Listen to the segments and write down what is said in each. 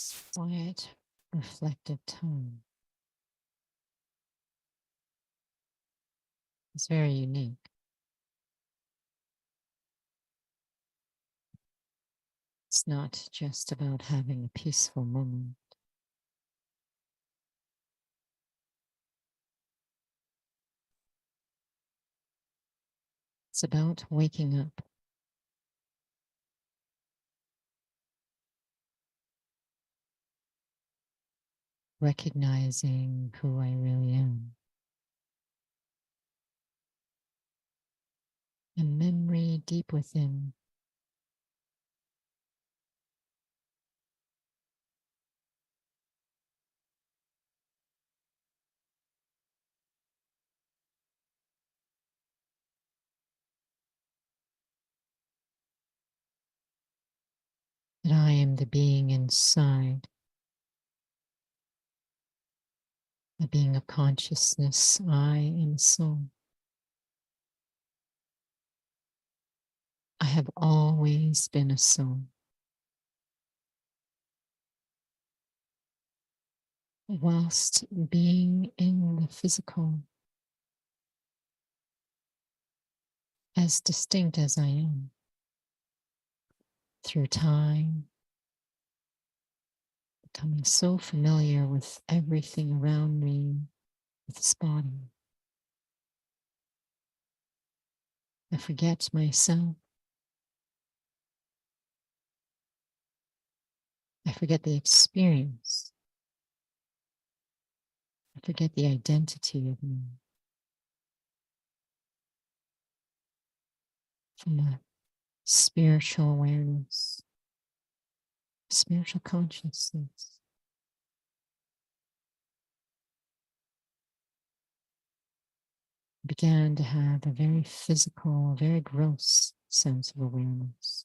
this quiet, reflective tone is very unique. It's not just about having a peaceful moment. It's about waking up, recognizing who I really am. A memory deep within that I am the being inside, the being of consciousness. I am a soul. I have always been a soul. Whilst being in the physical, as distinct as I am, through time, becoming so familiar with everything around me, with this body. I forget myself. I forget the experience. I forget the identity of me. From a spiritual awareness, spiritual consciousness, I began to have a very physical, very gross sense of awareness.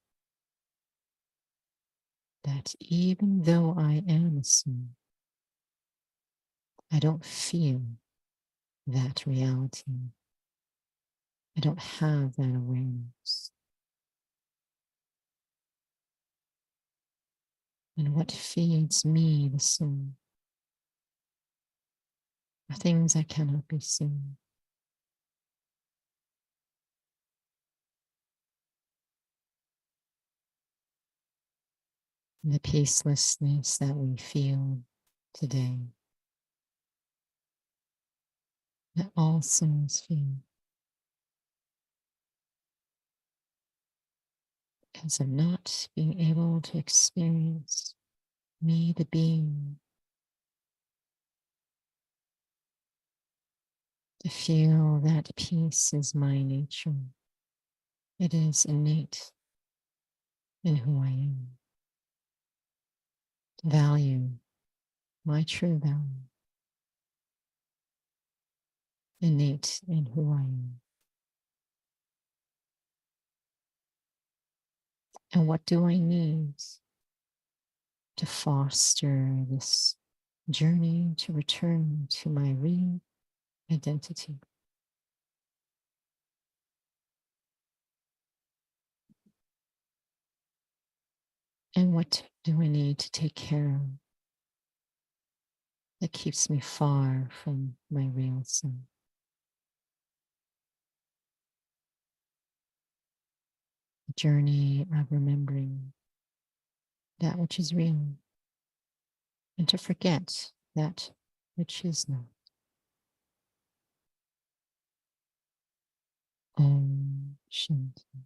That even though I am a soul, I don't feel that reality. I don't have that awareness. And what feeds me, the soul, are things that cannot be seen. The peacelessness that we feel today, that all souls feel, because of not being able to experience me, the being, to feel that peace is my nature. It is innate in who I am. Value, my true value, innate in who I am. And what do I need to foster this journey to return to my real identity? And what do I need to take care of that keeps me far from my real self? The journey of remembering that which is real and to forget that which is not. Om Shanti.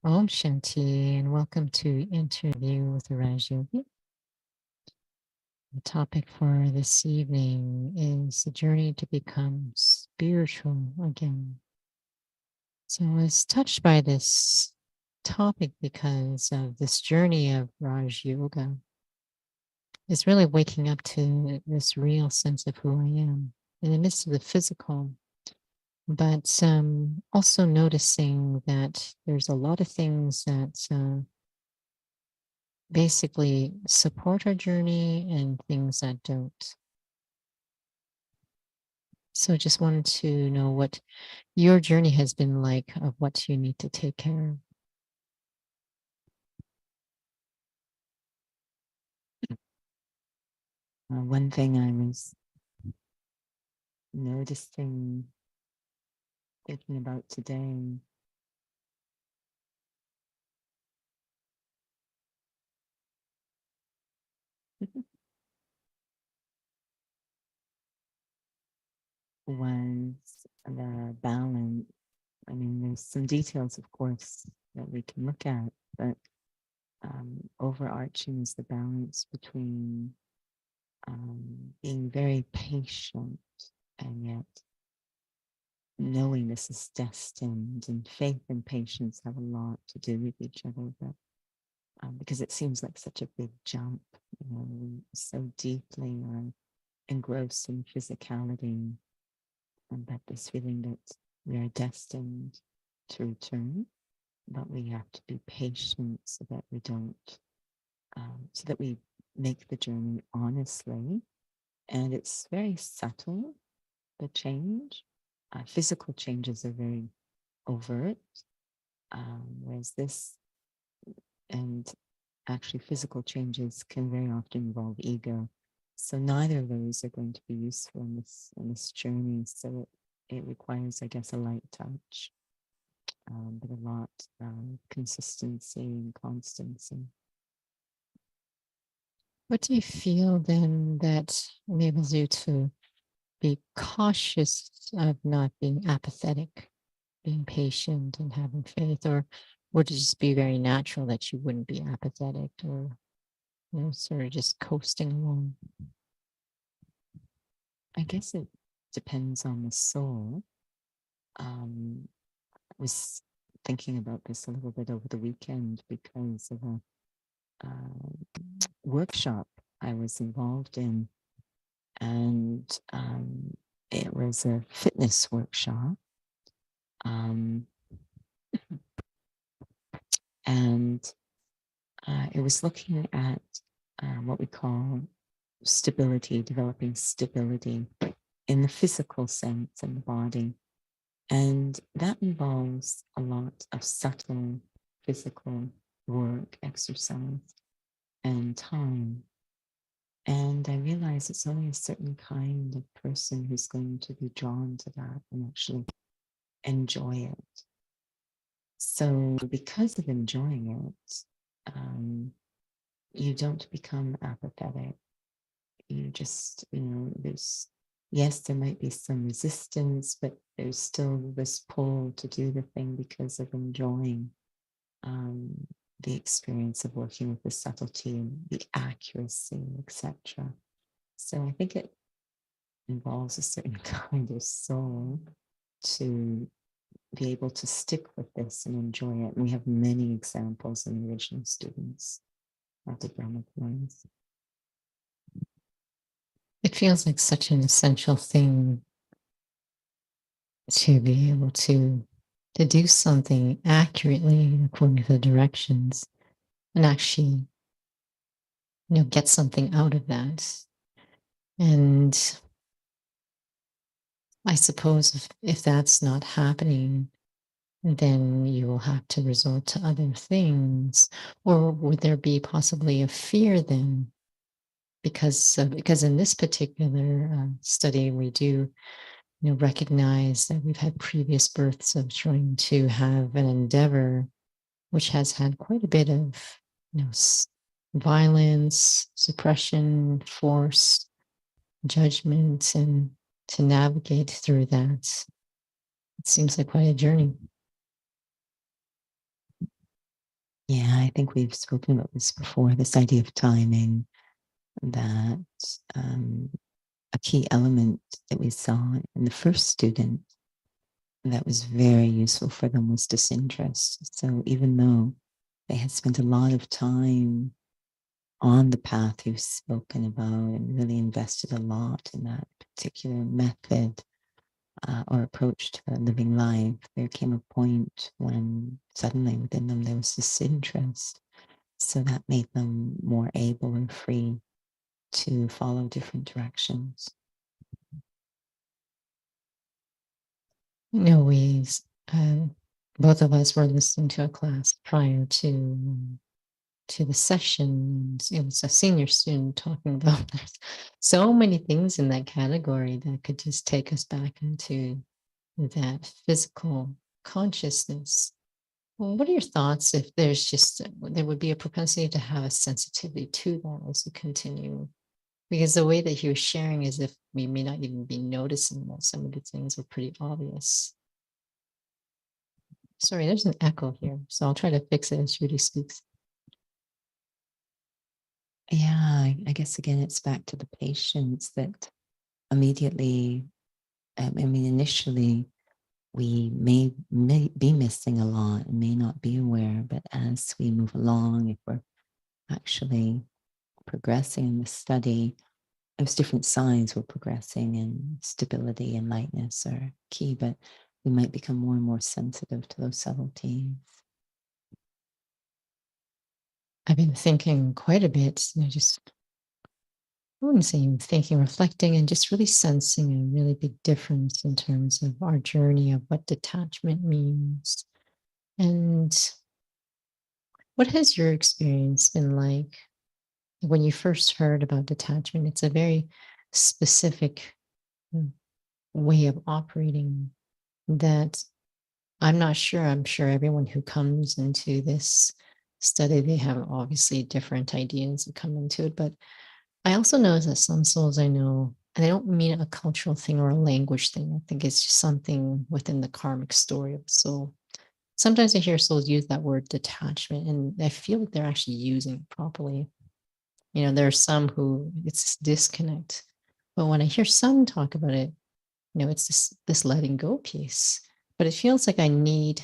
Om Shanti, and welcome to Interview with Raj Yogi. The topic for this evening is the journey to become spiritual again. So I was touched by this topic because of this journey of Raj Yoga. It's really waking up to this real sense of who I am in the midst of the physical, but also noticing that there's a lot of things that basically support our journey and things that don't. So just wanted to know what your journey has been like of what you need to take care of. One thing I was noticing, thinking about today, was the balance. I mean, there's some details, of course, that we can look at, but overarching is the balance between being very patient and yet knowing this is destined, and faith and patience have a lot to do with each other, but because it seems like such a big jump, we so deeply are engrossed in physicality, and that this feeling that we are destined to return, but we have to be patient so that we don't, so that we make the journey honestly. And it's very subtle, the change. Physical changes are very overt, whereas this, and actually physical changes can very often involve ego. So neither of those are going to be useful in this journey. So it requires, I guess, a light touch, but a lot of consistency and constancy. What do you feel then that enables you to be cautious of not being apathetic, being patient and having faith, or would it just be very natural that you wouldn't be apathetic or sort of just coasting along? I guess it depends on the soul. was thinking about this a little bit over the weekend because of a workshop I was involved in, and it was a fitness workshop. Um, and it was looking at what we call stability, developing stability in the physical sense in the body. And that involves a lot of subtle physical work, exercise, and time. And I realize it's only a certain kind of person who's going to be drawn to that and actually enjoy it. So, because of enjoying it, you don't become apathetic. You just, there's, yes, there might be some resistance, but there's still this pull to do the thing because of enjoying the experience of working with the subtlety and the accuracy, etc. So I think it involves a certain kind of soul to be able to stick with this and enjoy it. And we have many examples in the original students of the Brahma Kumaris. It feels like such an essential thing to be able to do something accurately according to the directions and actually, get something out of that. And I suppose if that's not happening, then you will have to resort to other things. Or would there be possibly a fear then? Because in this particular study, we do recognize that we've had previous births of trying to have an endeavor which has had quite a bit of violence, suppression, force, judgment, and to navigate through that, it seems like quite a journey. Yeah, I think we've spoken about this before, this idea of timing, that a key element that we saw in the first student that was very useful for them was disinterest. So even though they had spent a lot of time on the path you've spoken about and really invested a lot in that particular method or approach to living life, there came a point when suddenly within them there was disinterest. So that made them more able and free to follow different directions. We both of us were listening to a class prior to the session. It was a senior student talking about so many things in that category that could just take us back into that physical consciousness. Well, what are your thoughts if there would be a propensity to have a sensitivity to that as you continue? Because the way that he was sharing is if we may not even be noticing that some of the things are pretty obvious. Sorry, there's an echo here, so I'll try to fix it as Judy speaks. Yeah, I guess again, it's back to the patience that immediately, initially, we may be missing a lot and may not be aware, but as we move along, if we're actually progressing in the study, there's different signs we're progressing, and stability and lightness are key, but we might become more and more sensitive to those subtleties. I've been thinking quite a bit, I wouldn't say even thinking, reflecting, and just really sensing a really big difference in terms of our journey of what detachment means. And what has your experience been like when you first heard about detachment? It's a very specific way of operating that I'm sure everyone who comes into this study, they have obviously different ideas that come into it. But I also know that some souls I know, and I don't mean a cultural thing or a language thing. I think it's just something within the karmic story of the soul. Sometimes I hear souls use that word detachment, and I feel like they're actually using it properly. There are some who it's disconnect. But when I hear some talk about it, it's this letting go piece. But it feels like I need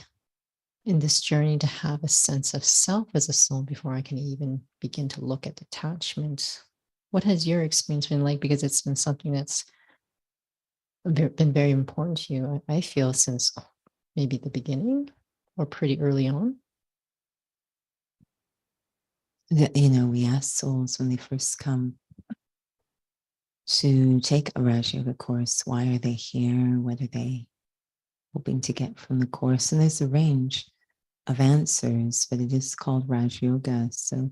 in this journey to have a sense of self as a soul before I can even begin to look at detachment. What has your experience been like? Because it's been something that's been very important to you, I feel, since maybe the beginning or pretty early on. We ask souls when they first come to take a Raj Yoga course, why are they here? What are they hoping to get from the course? And there's a range of answers, but it is called Raj Yoga. So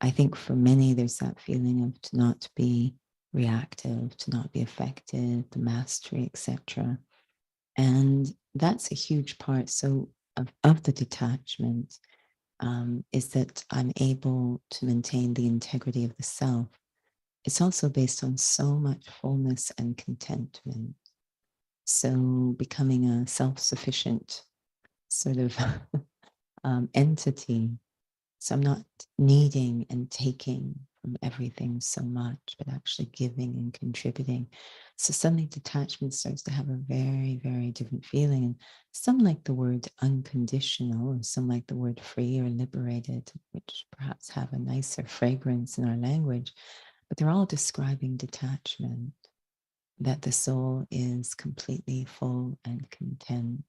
I think for many, there's that feeling of to not be reactive, to not be affected, the mastery, etc. And that's a huge part. So of the detachment is that I'm able to maintain the integrity of the self. It's also based on so much fullness and contentment. So becoming a self-sufficient sort of entity. So I'm not needing and taking from everything so much, but actually giving and contributing. So suddenly detachment starts to have a very, very different feeling. And some like the word unconditional, or some like the word free or liberated, which perhaps have a nicer fragrance in our language, but they're all describing detachment, that the soul is completely full and content.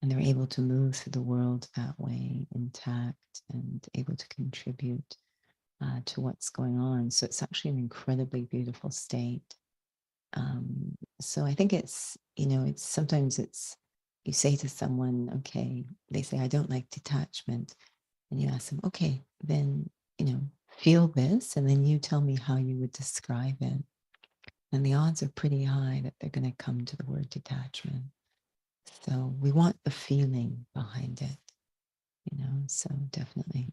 And they're able to move through the world that way, intact and able to contribute to what's going on. So it's actually an incredibly beautiful state. So I think it's sometimes you say to someone, okay, they say, I don't like detachment. And you ask them, okay, then, feel this. And then you tell me how you would describe it. And the odds are pretty high that they're going to come to the word detachment. So we want the feeling behind it, so definitely.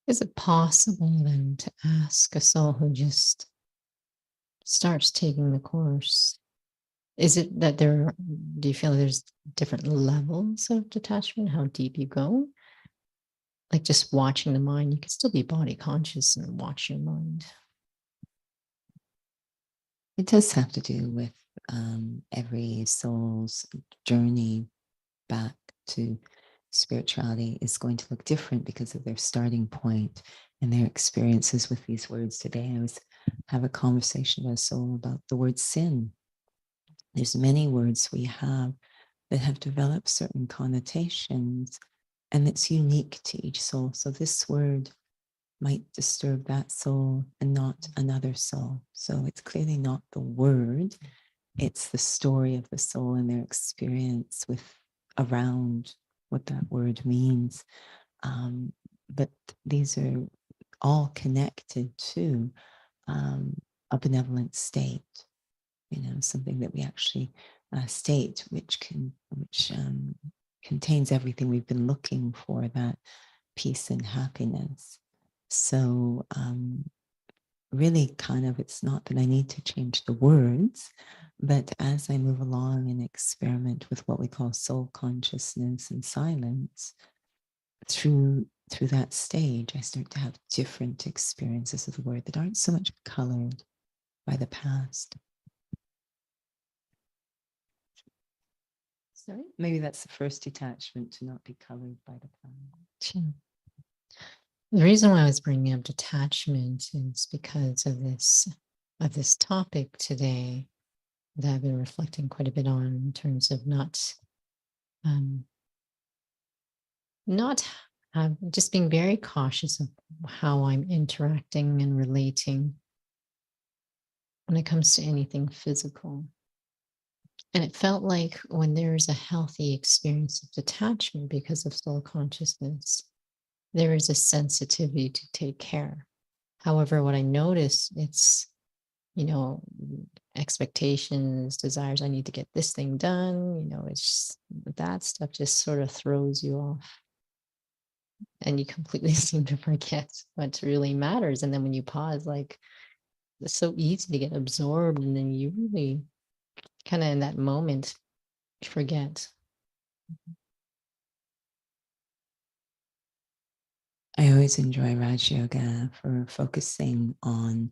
Is it possible then to ask a soul who just starts taking the course? Is it that do you feel there's different levels of detachment, how deep you go? Like just watching the mind, you can still be body conscious and watch your mind. It does have to do with every soul's journey back to spirituality is going to look different because of their starting point and their experiences with these words. Today, I was have a conversation with a soul about the word sin. There's many words we have that have developed certain connotations, and it's unique to each soul. So this word might disturb that soul and not another soul. So it's clearly not the word, it's the story of the soul and their experience with around what that word means. But these are all connected to a benevolent state, something that we actually state, which contains everything we've been looking for, that peace and happiness. So really kind of, it's not that I need to change the words, but as I move along and experiment with what we call soul consciousness and silence, through that stage, I start to have different experiences of the word that aren't so much colored by the past. Sorry? Maybe that's the first detachment, to not be colored by the past. Sure. The reason why I was bringing up detachment is because of this topic today that I've been reflecting quite a bit on, in terms of not just being very cautious of how I'm interacting and relating when it comes to anything physical. And it felt like when there's a healthy experience of detachment because of soul consciousness, there is a sensitivity to take care. However, what I notice, it's, you know, expectations, desires, I need to get this thing done, it's just, that stuff just sort of throws you off. And you completely seem to forget what really matters. And then when you pause, like, it's so easy to get absorbed, and then you really kind of in that moment forget. I always enjoy Raj Yoga for focusing on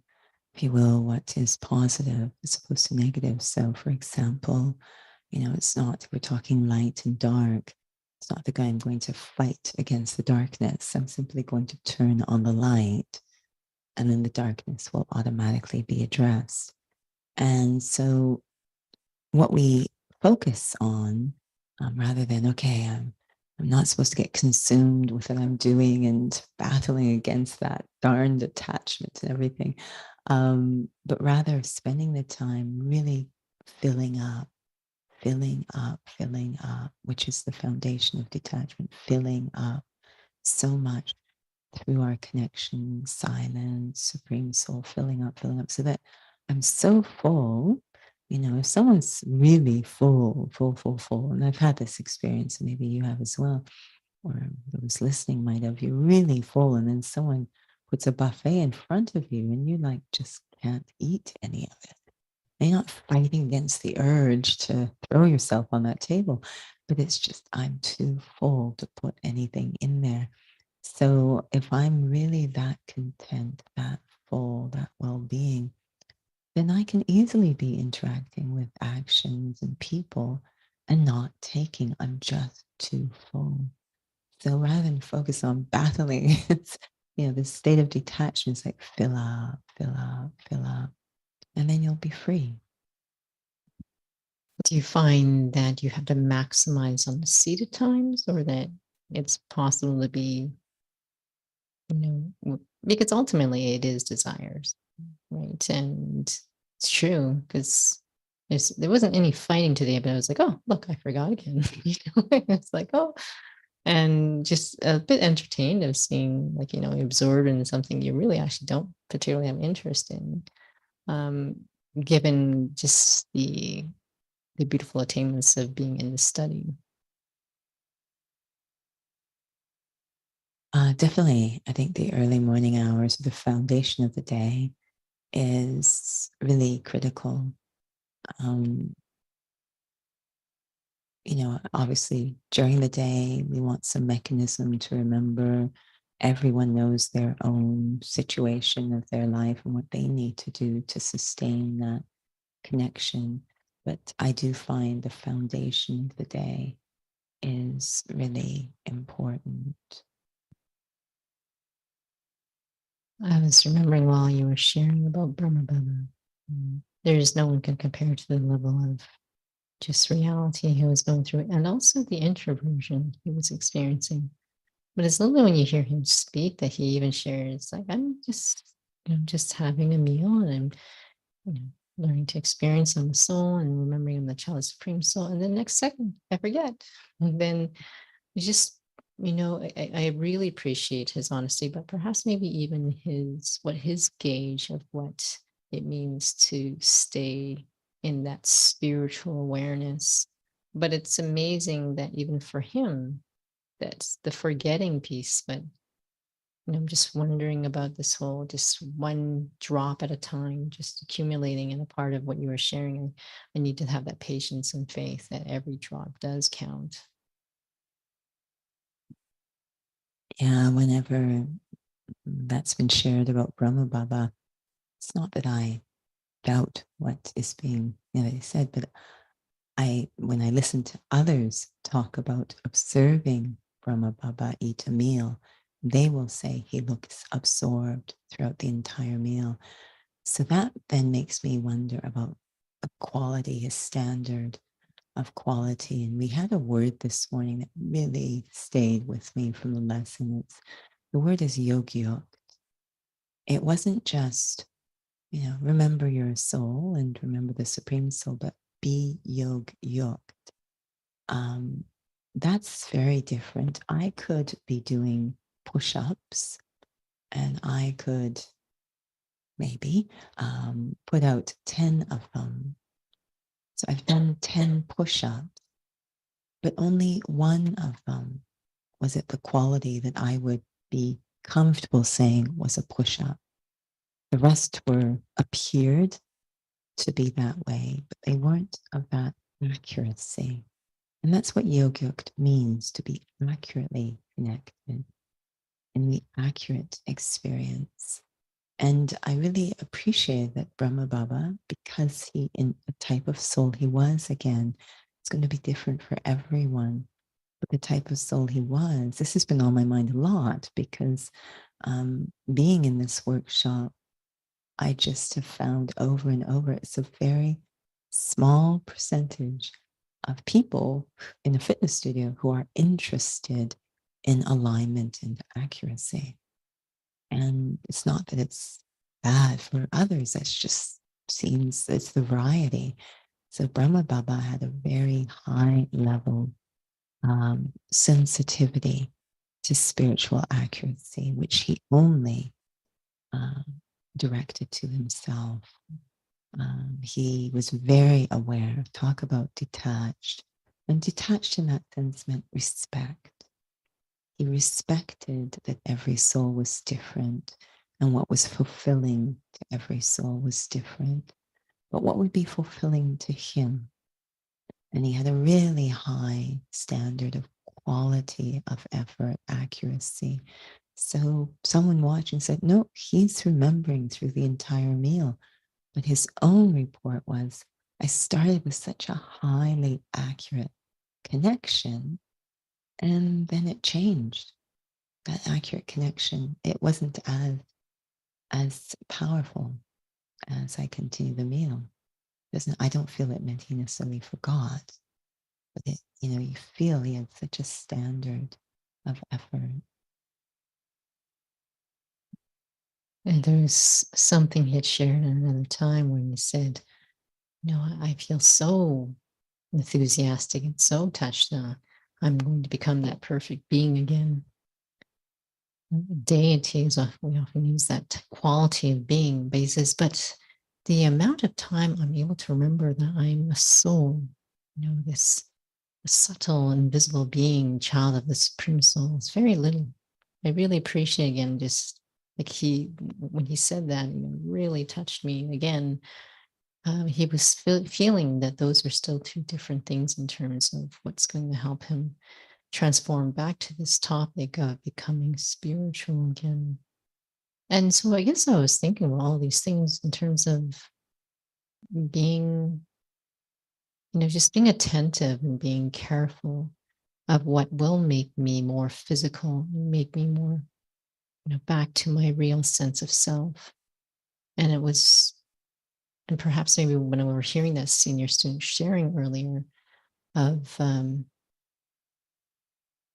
if you will, what is positive as opposed to negative. So, for example, it's not, we're talking light and dark. It's not the guy I'm going to fight against the darkness. I'm simply going to turn on the light, and then the darkness will automatically be addressed. And so, what we focus on, rather than, okay, I'm not supposed to get consumed with what I'm doing and battling against that darned attachment and everything, but rather spending the time really filling up, filling up, filling up, which is the foundation of detachment, filling up so much through our connection, silence, supreme soul, filling up, so that I'm so full. If someone's really full, full, full, full, and I've had this experience, and maybe you have as well, or those listening might have, you're really full, and then someone puts a buffet in front of you, and you like just can't eat any of it. You're not fighting against the urge to throw yourself on that table, but it's just, I'm too full to put anything in there. So if I'm really that content, that full, that well being, then I can easily be interacting with actions and people and not taking. I'm just too full. So rather than focus on battling, it's, this state of detachment is like fill up, fill up, fill up, and then you'll be free. Do you find that you have to maximize on the seated times, or that it's possible to be, because ultimately it is desires, right? And it's true, because there wasn't any fighting today, but I was like, oh, look, I forgot again. It's like, oh, and just a bit entertained of seeing, like, absorbed in something you really actually don't particularly have interest in, um, given just the beautiful attainments of being in the study. Definitely, I think the early morning hours, the foundation of the day, is really critical. Um, Obviously during the day, we want some mechanism to remember. Everyone knows their own situation of their life and what they need to do to sustain that connection. But I do find the foundation of the day is really important. I was remembering while you were sharing about Brahma Baba, there is no one can compare to the level of just reality he was going through, and also the introversion he was experiencing. But it's lovely when you hear him speak that he even shares, like, I'm just, just having a meal, and I'm, you know, learning to experience on the soul and remembering I'm the child of supreme soul. And then next second, I forget. And then you just, I really appreciate his honesty, but perhaps maybe even his gauge of what it means to stay in that spiritual awareness. But it's amazing that even for him, that's the forgetting piece. But I'm just wondering about this whole just one drop at a time, just accumulating. And a part of what you were sharing, I need to have that patience and faith that every drop does count. Yeah, whenever that's been shared about Brahma Baba, it's not that I doubt what is being said, but when I listen to others talk about observing Brahma Baba eat a meal, they will say he looks absorbed throughout the entire meal. So that then makes me wonder about the quality, his standard of quality. And we had a word this morning that really stayed with me from the lesson. The word is Yogi. It wasn't just, remember your soul and remember the supreme soul, but be yog. Um, that's very different. I could be doing push-ups, and I could maybe put out 10 of them. So I've done 10 push-ups, but only one of them was at the quality that I would be comfortable saying was a push-up. The rest appeared to be that way, but they weren't of that accuracy. And that's what yogic means, to be accurately connected in the accurate experience. And I really appreciate that Brahma Baba, because he, in the type of soul he was, again, it's going to be different for everyone. But the type of soul he was, this has been on my mind a lot because being in this workshop, I just have found over and over, it's a very small percentage of people in a fitness studio who are interested in alignment and accuracy. And it's not that it's bad for others, it's just seems it's the variety. So Brahma Baba had a very high level sensitivity to spiritual accuracy, which he only um, directed to himself. He was very aware. Talk about detached. And detached in that sense meant respect. He respected that every soul was different and what was fulfilling to every soul was different. But what would be fulfilling to him? And he had a really high standard of quality of effort, accuracy. So someone watching said, no, he's remembering through the entire meal. But his own report was, I started with such a highly accurate connection, and then it changed. That accurate connection, it wasn't as powerful as I continue the meal. I don't feel it meant he necessarily forgot, but you feel he had such a standard of effort. And there's something he had shared at another time when he said, I feel so enthusiastic and so touched now. I'm going to become that perfect being again. Deities, we often use that quality of being, but he says, but the amount of time I'm able to remember that I'm a soul, this subtle, invisible being, child of the Supreme Soul, is very little. I really appreciate, again, just like when he said that, really touched me again. He was feeling that those are still two different things in terms of what's going to help him transform back to this topic of becoming spiritual again. And so I guess I was thinking about all these things in terms of being, just being attentive and being careful of what will make me more physical, make me more, back to my real sense of self. And it was, and perhaps maybe when we were hearing that senior student sharing earlier of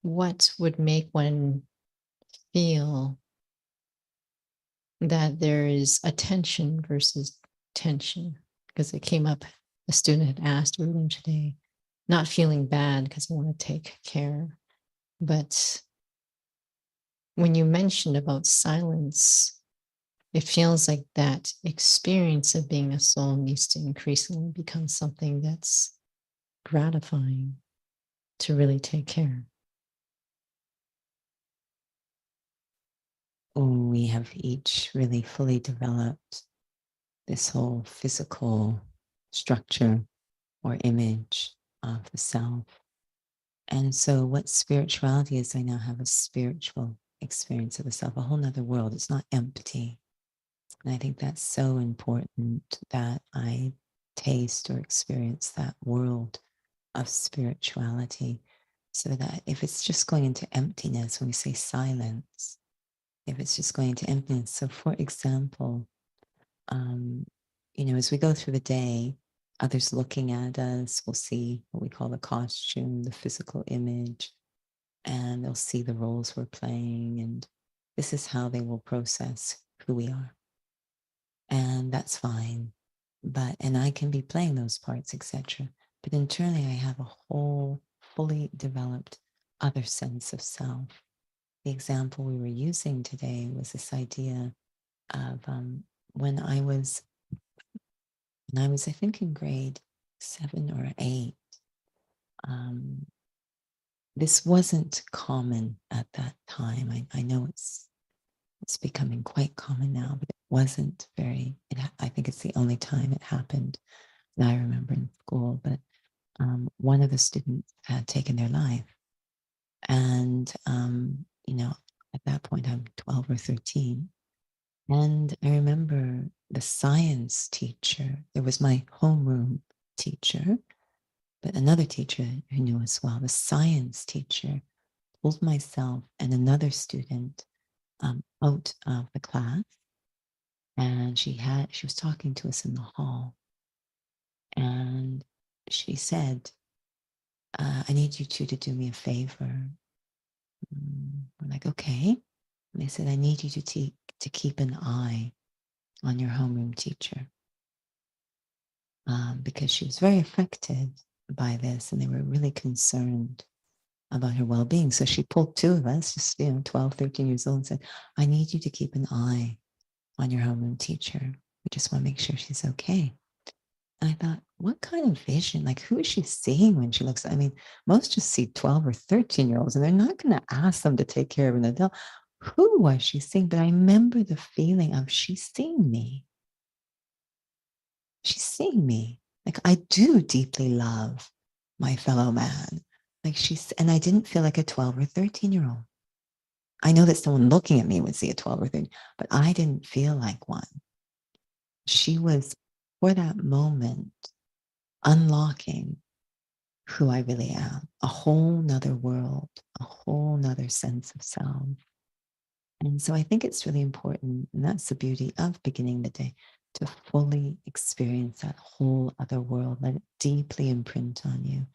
what would make one feel that there is attention versus tension, because it came up, a student had asked earlier today, not feeling bad because I want to take care. But when you mentioned about silence, it feels like that experience of being a soul needs to increasingly become something that's gratifying to really take care. We have each really fully developed this whole physical structure or image of the self. And so, what spirituality is, I now have a spiritual experience of the self, a whole nother world. It's not empty. And I think that's so important that I taste or experience that world of spirituality so that if it's just going into emptiness, when we say silence, if it's just going into emptiness. So, for example, um, as we go through the day, others looking at us will see what we call the costume, the physical image, and they'll see the roles we're playing. And this is how they will process who we are. And that's fine. And I can be playing those parts, etc. But internally, I have a whole fully developed other sense of self. The example we were using today was this idea of when I was, I think, in grade 7 or 8. This wasn't common at that time. I know it's becoming quite common now, but it wasn't very. I think it's the only time it happened that I remember in school. But one of the students had taken their life, and at that point I'm 12 or 13, And I remember the science teacher, there was my homeroom teacher, but another teacher who knew as well, the science teacher pulled myself and another student out of the class, and she was talking to us in the hall, and she said, "I need you two to do me a favor." We're like, "Okay." And they said, "I need you to keep an eye on your homeroom teacher." Because she was very affected by this, and they were really concerned about her well-being. So she pulled two of us, just 12, 13 years old, and said, "I need you to keep an eye on your homeroom teacher. We just want to make sure she's okay." And I thought, what kind of vision? Like, who is she seeing when she looks? I mean, most just see 12 or 13-year-olds, and they're not going to ask them to take care of an adult. Who was she seeing? But I remember the feeling of she's seeing me. She's seeing me. Like, I do deeply love my fellow man. Like, and I didn't feel like a 12 or 13-year-old. I know that someone looking at me would see a 12 or 13, but I didn't feel like one. She was, for that moment, unlocking who I really am, a whole nother world, a whole nother sense of self. And so I think it's really important, and that's the beauty of beginning the day, to fully experience that whole other world, let it deeply imprint on you,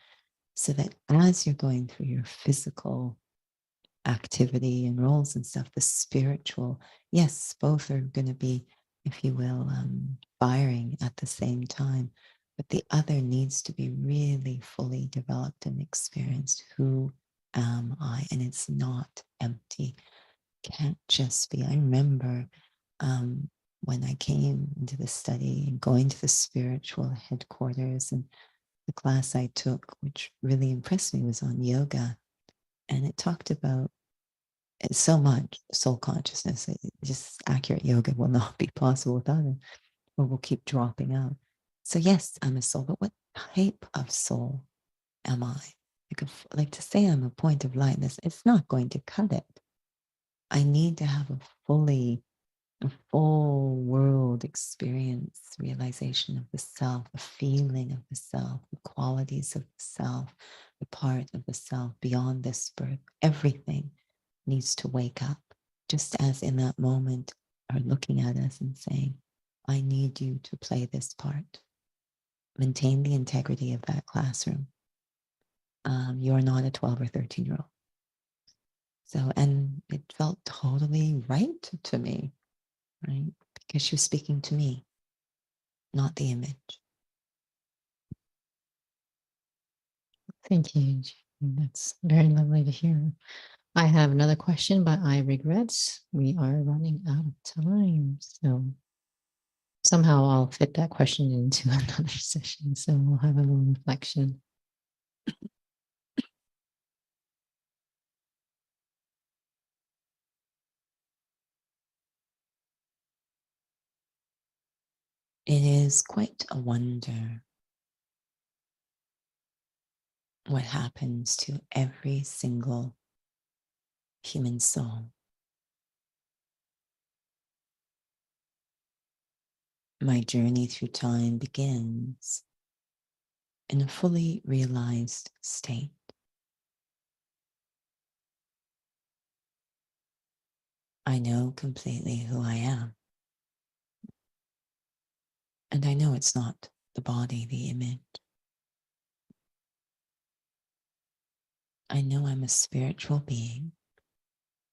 so that as you're going through your physical activity and roles and stuff, the spiritual, yes, both are going to be, if you will, firing at the same time. But the other needs to be really fully developed and experienced. Who am I? And it's not empty. Can't just be. I remember when I came into the study and going to the spiritual headquarters, and the class I took, which really impressed me, was on yoga. And it talked about so much soul consciousness. Just accurate yoga will not be possible without it, or we'll keep dropping out. So yes, I'm a soul, but what type of soul am I? Like to say I'm a point of lightness, it's not going to cut it. I need to have a full world experience, realization of the self, a feeling of the self, the qualities of the self, the part of the self beyond this birth. Everything needs to wake up, just as in that moment are looking at us and saying, "I need you to play this part. Maintain the integrity of that classroom. You are not a 12 or 13-year-old." So, and it felt totally right to me, right? Because she was speaking to me, not the image. Thank you. That's very lovely to hear. I have another question, but I regret we are running out of time. So somehow I'll fit that question into another session. So we'll have a little reflection. It is quite a wonder what happens to every single human soul. My journey through time begins in a fully realized state. I know completely who I am. And I know it's not the body, the image. I know I'm a spiritual being,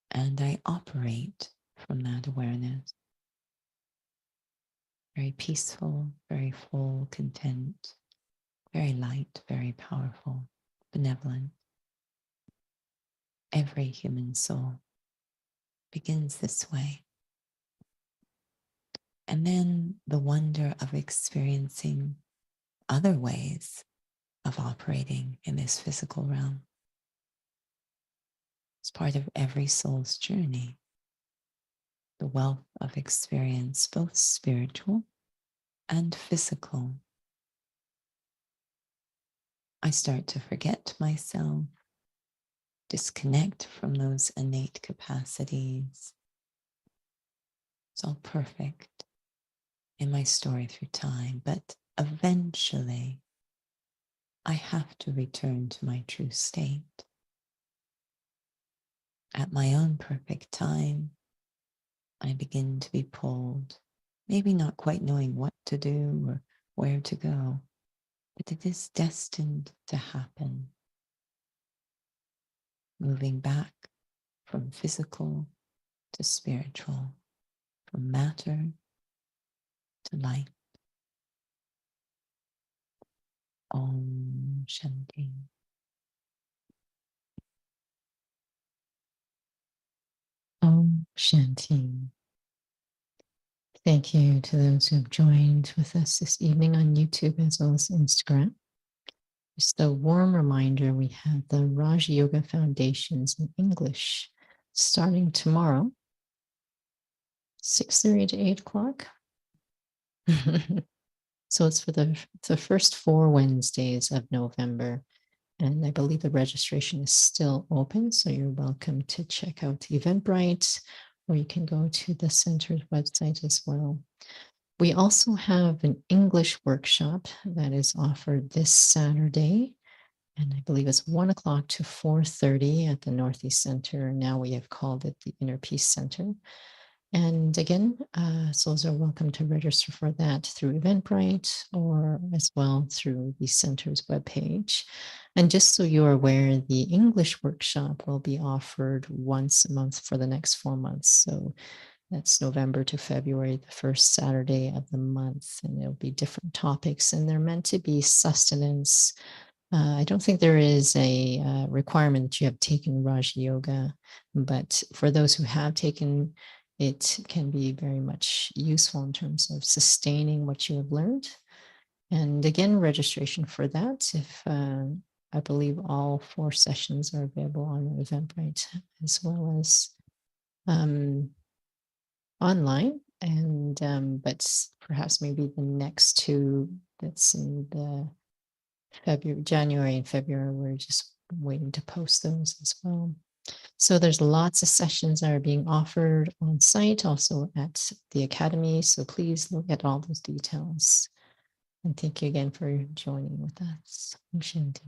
and I operate from that awareness. Very peaceful, very full, content, very light, very powerful, benevolent. Every human soul begins this way. And then the wonder of experiencing other ways of operating in this physical realm. It's part of every soul's journey. The wealth of experience, both spiritual and physical. I start to forget myself, disconnect from those innate capacities, It's all perfect in my story through time, but eventually I have to return to my true state. At my own perfect time, I begin to be pulled, maybe not quite knowing what to do or where to go, but it is destined to happen, moving back from physical to spiritual, from matter to light. Om Shanti. Om Shanti. Thank you to those who have joined with us this evening on YouTube as well as Instagram. Just a warm reminder, we have the Raj Yoga Foundations in English starting tomorrow, 6:30 to 8 o'clock. So it's for the first 4 Wednesdays of November. And I believe the registration is still open. So you're welcome to check out Eventbrite, or you can go to the center's website as well. We also have an English workshop that is offered this Saturday. And I believe it's 1 o'clock to 4:30 at the Northeast Center. Now we have called it the Inner Peace Center. And again, souls are welcome to register for that through Eventbrite or as well through the center's webpage. And just so you're aware, the English workshop will be offered once a month for the next 4 months. So that's November to February, the first Saturday of the month. And it'll be different topics, and they're meant to be sustenance. I don't think there is a requirement that you have taken Raj Yoga, but for those who have taken, it can be very much useful in terms of sustaining what you have learned. And again, registration for that, if I believe all 4 sessions are available on Eventbrite as well as online. And but perhaps maybe the next 2 that's in the January and February, we're just waiting to post those as well. So there's lots of sessions that are being offered on site, also at the Academy. So please look at all those details. And thank you again for joining with us. Shanti.